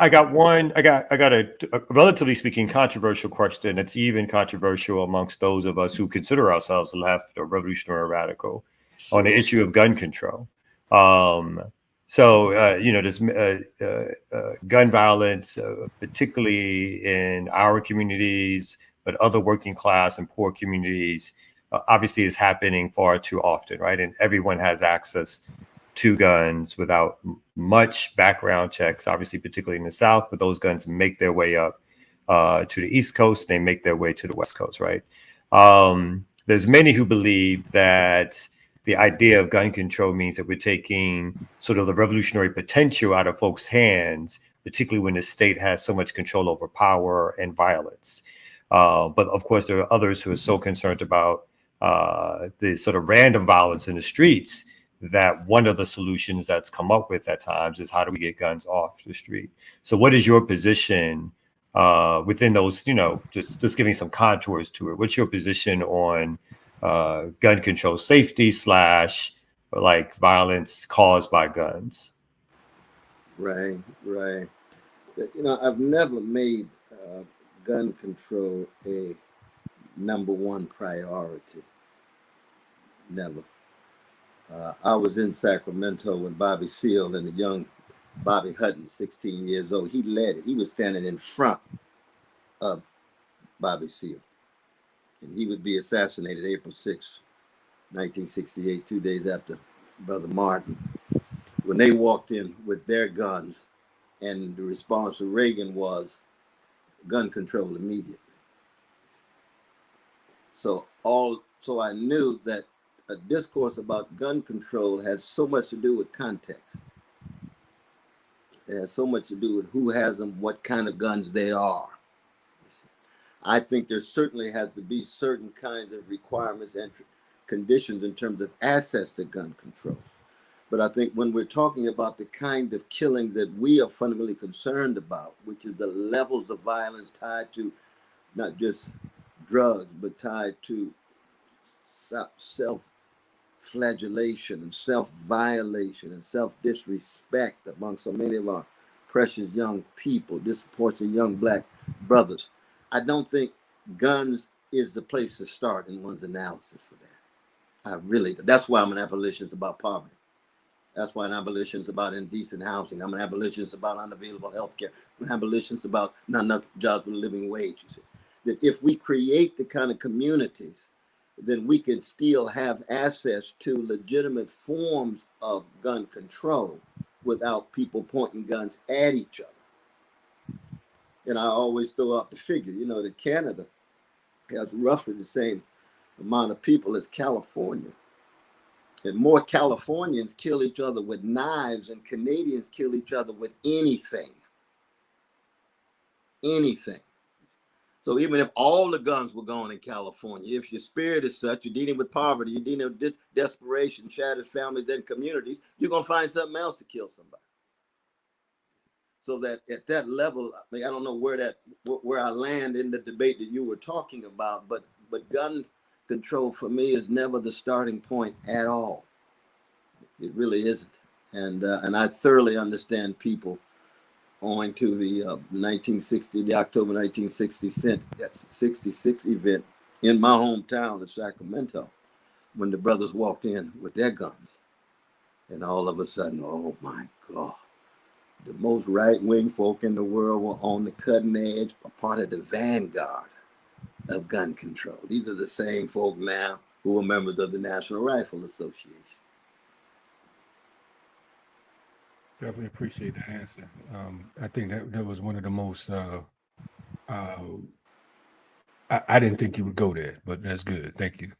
I got one. I got a relatively speaking controversial question. It's even controversial amongst those of us who consider ourselves left or revolutionary or radical on the Sure. issue of gun control. Um, this gun violence, particularly in our communities, but other working class and poor communities, obviously is happening far too often, right? And everyone has access to guns without much background checks, obviously, particularly in the South, but those guns make their way up to the East Coast, they make their way to the West Coast, right? There's many who believe that the idea of gun control means that we're taking sort of the revolutionary potential out of folks' hands, particularly when the state has so much control over power and violence. But of course, there are others who are so concerned about the sort of random violence in the streets that one of the solutions that's come up with at times is how do we get guns off the street? So what is your position within those, just giving some contours to it? What's your position on gun control safety slash like violence caused by guns? Right, right. I've never made gun control a number one priority. Never. I was in Sacramento when Bobby Seale and the young Bobby Hutton, 16 years old, he led it. He was standing in front of Bobby Seale. And he would be assassinated April 6, 1968, 2 days after Brother Martin. When they walked in with their guns, and the response to Reagan was gun control immediately. So I knew that a discourse about gun control has so much to do with context. It has so much to do with who has them, what kind of guns they are. I think there certainly has to be certain kinds of requirements and conditions in terms of access to gun control. But I think when we're talking about the kind of killings that we are fundamentally concerned about, which is the levels of violence tied to not just drugs, but tied to self-flagellation and self-violation and self-disrespect among so many of our precious young people, disproportionate young Black brothers, I don't think guns is the place to start in one's analysis for that. I really do. That's why I'm an abolitionist about poverty. That's why an abolitionist about indecent housing. I'm an abolitionist about unavailable health care. I'm an abolitionist about not enough jobs with a living wage. That if we create the kind of communities, then we can still have access to legitimate forms of gun control without people pointing guns at each other. And I always throw out the figure, that Canada has roughly the same amount of people as California. And more Californians kill each other with knives than Canadians kill each other with anything. Anything. So even if all the guns were gone in California, if your spirit is such, you're dealing with poverty, you're dealing with desperation, shattered families and communities, you're going to find something else to kill somebody. So that at that level, I don't know where I land in the debate that you were talking about, but gun control for me is never the starting point at all. It really isn't. And I thoroughly understand people owing to the October 1966 event in my hometown of Sacramento, when the brothers walked in with their guns. And all of a sudden, oh my God, the most right-wing folk in the world were on the cutting edge, a part of the vanguard of gun control. These are the same folk now who are members of the National Rifle Association. Definitely appreciate that answer. I think that was one of the most, I didn't think you would go there, but that's good. Thank you.